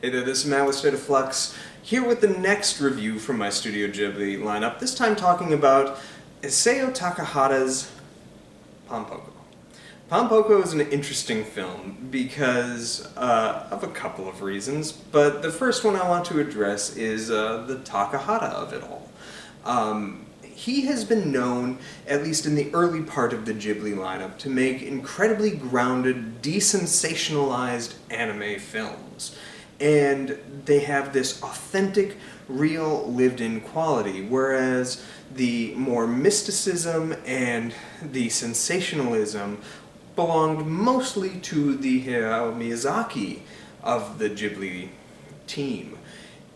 Hey there, this is Matt with State of Flux, here with the next review from my Studio Ghibli lineup, this time talking about Isao Takahata's Pom-Poko. Pom-Poko is an interesting film because of a couple of reasons, but the first one I want to address is the Takahata of it all. He has been known, at least in the early part of the Ghibli lineup, to make incredibly grounded, desensationalized anime films. And they have this authentic, real, lived-in quality, whereas the more mysticism and the sensationalism belonged mostly to the Hayao Miyazaki of the Ghibli team.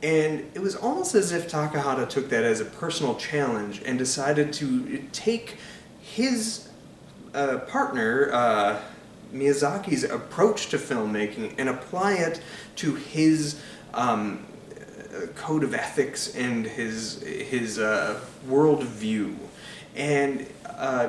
And it was almost as if Takahata took that as a personal challenge and decided to take his partner, Miyazaki's approach to filmmaking and apply it to his code of ethics and his worldview. And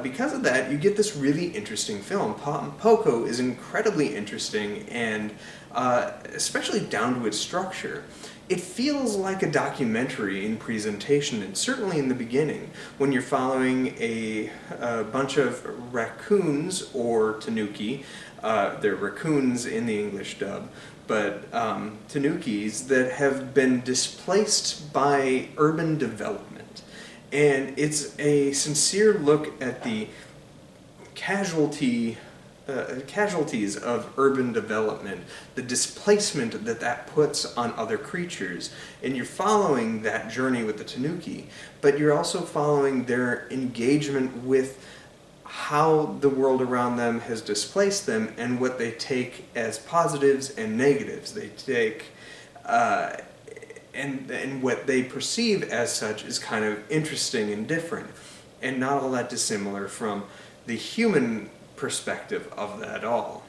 because of that, you get this really interesting film. Pom-Poko is incredibly interesting and especially down to its structure. It feels like a documentary in presentation, and certainly in the beginning, when you're following a bunch of raccoons, or tanuki. They're raccoons in the English dub, but tanukis that have been displaced by urban development. And it's a sincere look at the casualties of urban development, the displacement that puts on other creatures. And you're following that journey with the tanuki, but you're also following their engagement with how the world around them has displaced them and what they take as positives and negatives. They take and what they perceive as such is kind of interesting and different, and not all that dissimilar from the human perspective of that all.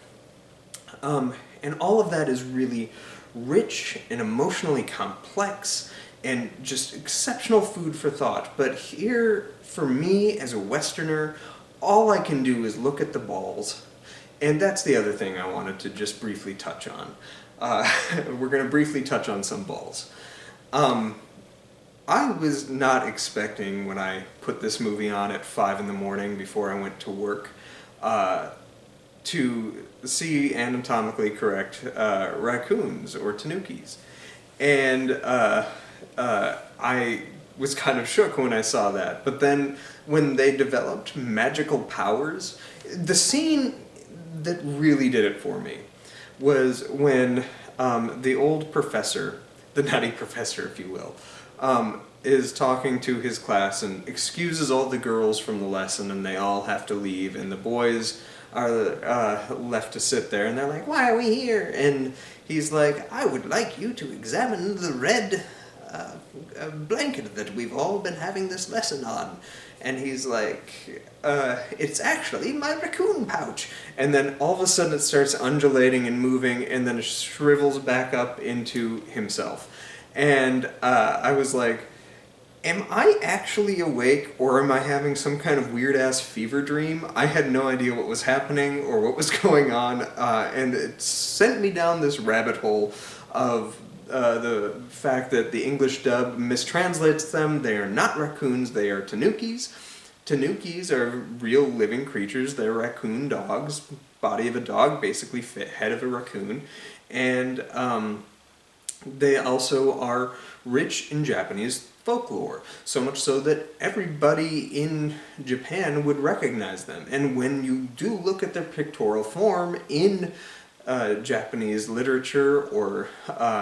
And all of that is really rich and emotionally complex and just exceptional food for thought. But here, for me as a Westerner, all I can do is look at the balls. And that's the other thing I wanted to just briefly touch on. We're going to briefly touch on some balls. I was not expecting, when I put this movie on at 5 in the morning before I went to work, to see anatomically correct raccoons or tanukis. And I was kind of shook when I saw that. But then when they developed magical powers, the scene that really did it for me was when the old professor, the nutty professor if you will, is talking to his class and excuses all the girls from the lesson, and they all have to leave, and the boys are left to sit there, and they're like, "Why are we here?" And he's like, "I would like you to examine the red blanket that we've all been having this lesson on." And he's like, "It's actually my raccoon pouch." And then all of a sudden it starts undulating and moving, and then it shrivels back up into himself. And I was like, am I actually awake, or am I having some kind of weird-ass fever dream? I had no idea what was happening or what was going on, and it sent me down this rabbit hole of the fact that the English dub mistranslates them. They are not raccoons, they are tanukis. Tanukis are real living creatures. They're raccoon dogs, body of a dog, basically head of a raccoon. And they also are rich in Japanese folklore, so much so that everybody in Japan would recognize them. And when you do look at their pictorial form in Japanese literature or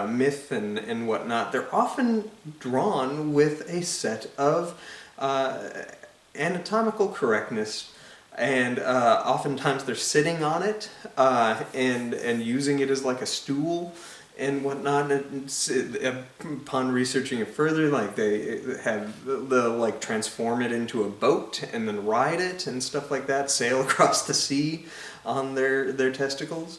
myth and whatnot, they're often drawn with a set of anatomical correctness, and oftentimes they're sitting on it and using it as like a stool and whatnot. And upon researching it further, like they'll like transform it into a boat and then ride it and stuff like that, sail across the sea on their testicles.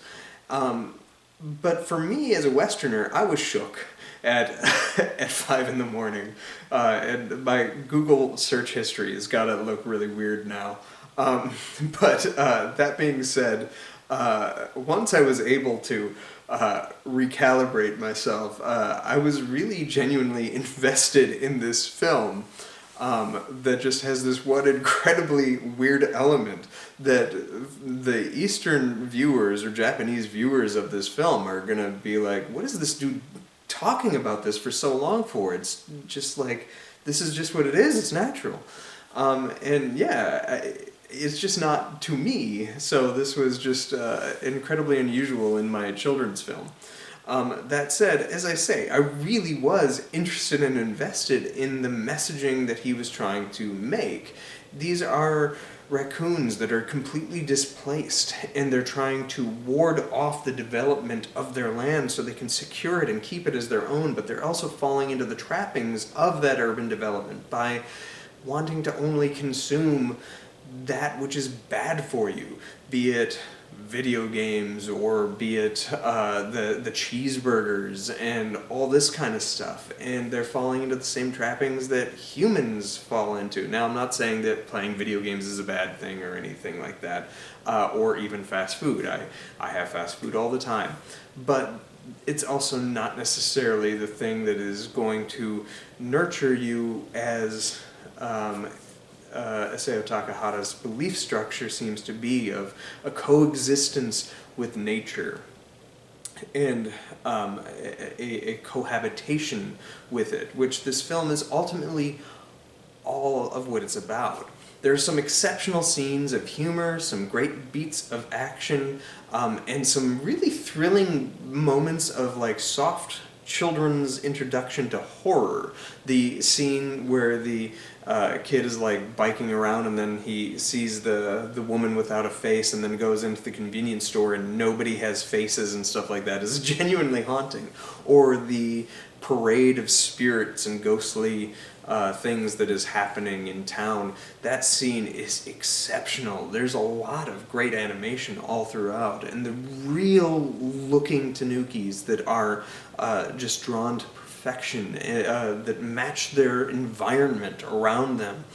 But for me as a Westerner, I was shook at 5 in the morning. And my Google search history has got to look really weird now. But that being said, once I was able to recalibrate myself. I was really genuinely invested in this film. That just has this one incredibly weird element that the Eastern viewers or Japanese viewers of this film are gonna be like, what is this dude talking about this for so long for? It's just like, this is just what it is, it's natural. And yeah, it's just not to me, so this was just incredibly unusual in my children's film. That said, as I say, I really was interested and invested in the messaging that he was trying to make. These are raccoons that are completely displaced, and they're trying to ward off the development of their land so they can secure it and keep it as their own, but they're also falling into the trappings of that urban development by wanting to only consume that which is bad for you, be it video games or be it the cheeseburgers and all this kind of stuff, and they're falling into the same trappings that humans fall into. Now, I'm not saying that playing video games is a bad thing or anything like that, or even fast food. I have fast food all the time, but it's also not necessarily the thing that is going to nurture you as Isao Takahata's belief structure seems to be, of a coexistence with nature and a cohabitation with it, which this film is ultimately all of what it's about. There are some exceptional scenes of humor, some great beats of action, and some really thrilling moments of like soft children's introduction to horror. The scene where the kid is like biking around and then he sees the woman without a face and then goes into the convenience store and nobody has faces and stuff like that is genuinely haunting. Or the parade of spirits and ghostly things that is happening in town. That scene is exceptional. There's a lot of great animation all throughout, and the real looking tanukis that are just drawn to perfection, that match their environment around them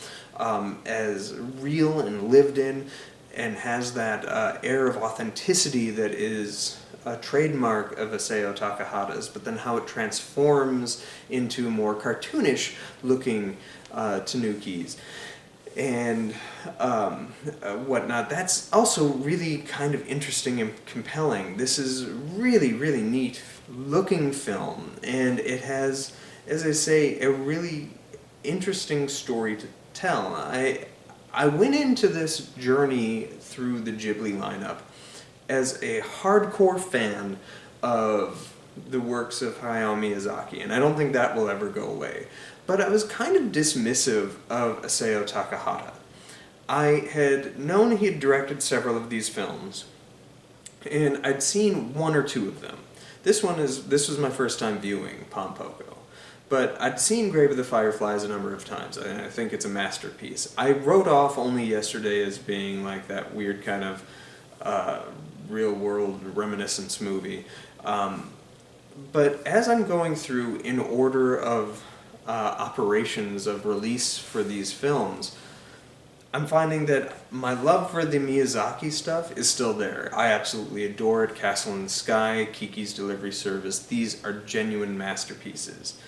as real and lived in, and has that air of authenticity that is a trademark of Isao Takahata's, but then how it transforms into more cartoonish looking tanukis and whatnot. That's also really kind of interesting and compelling. This is really, really neat looking film, and it has, as I say, a really interesting story to tell. I went into this journey through the Ghibli lineup as a hardcore fan of the works of Hayao Miyazaki, and I don't think that will ever go away. But I was kind of dismissive of Isao Takahata. I had known he had directed several of these films, and I'd seen one or two of them. This was my first time viewing Pompoko. But I'd seen Grave of the Fireflies a number of times, and I think it's a masterpiece. I wrote off Only Yesterday as being like that weird kind of real-world reminiscence movie. But as I'm going through in order of operations of release for these films, I'm finding that my love for the Miyazaki stuff is still there. I absolutely adore it. Castle in the Sky, Kiki's Delivery Service, these are genuine masterpieces.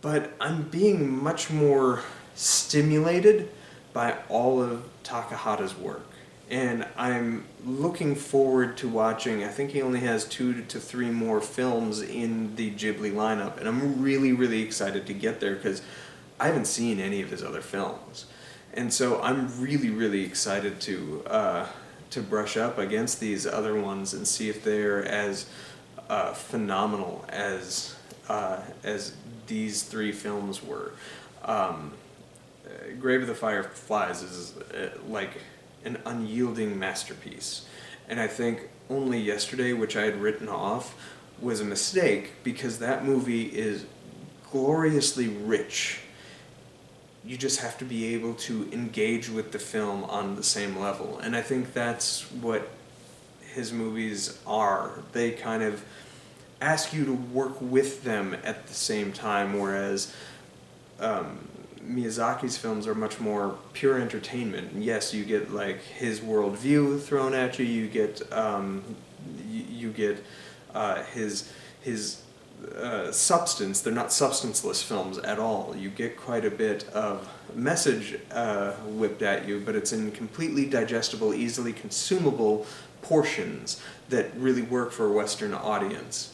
But I'm being much more stimulated by all of Takahata's work. And I'm looking forward to watching, I think he only has 2 to 3 more films in the Ghibli lineup, and I'm really, really excited to get there because I haven't seen any of his other films. And so I'm really, really excited to brush up against these other ones and see if they're as phenomenal as these 3 films were. Grave of the Fireflies is like an unyielding masterpiece. And I think Only Yesterday, which I had written off, was a mistake because that movie is gloriously rich. You just have to be able to engage with the film on the same level. And I think that's what his movies are. They kind of ask you to work with them at the same time, whereas Miyazaki's films are much more pure entertainment. And yes, you get like his worldview thrown at you. You get his substance. They're not substanceless films at all. You get quite a bit of message whipped at you, but it's in completely digestible, easily consumable portions that really work for a Western audience.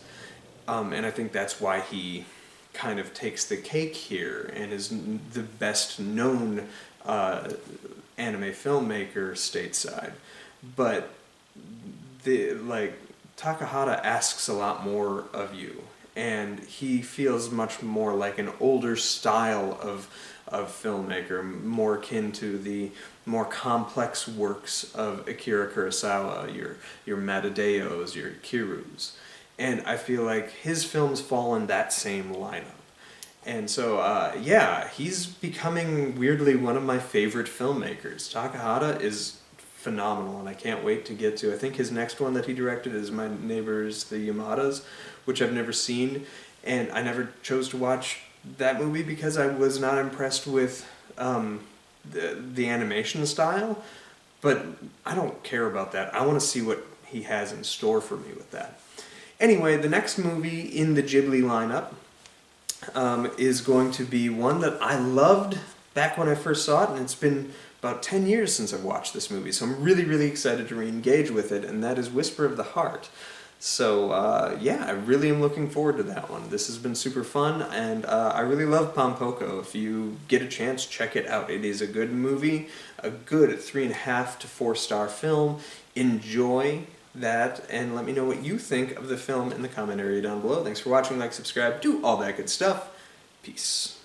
And I think that's why he kind of takes the cake here and is the best known anime filmmaker stateside. But Takahata asks a lot more of you, and he feels much more like an older style of filmmaker, more akin to the more complex works of Akira Kurosawa, your Matadeos, your Kirus. And I feel like his films fall in that same lineup. And so, yeah, he's becoming weirdly one of my favorite filmmakers. Takahata is phenomenal, and I can't wait to get to. I think his next one that he directed is My Neighbors the Yamadas, which I've never seen, and I never chose to watch that movie because I was not impressed with the animation style. But I don't care about that. I want to see what he has in store for me with that. Anyway, the next movie in the Ghibli lineup is going to be one that I loved back when I first saw it, and it's been about 10 years since I've watched this movie, so I'm really, really excited to re-engage with it, and that is Whisper of the Heart. So, yeah, I really am looking forward to that one. This has been super fun, and I really love Pompoko. If you get a chance, check it out. It is a good movie, a good 3.5 to 4-star film. Enjoy that, and let me know what you think of the film in the comment area down below. Thanks for watching, like, subscribe, do all that good stuff. Peace.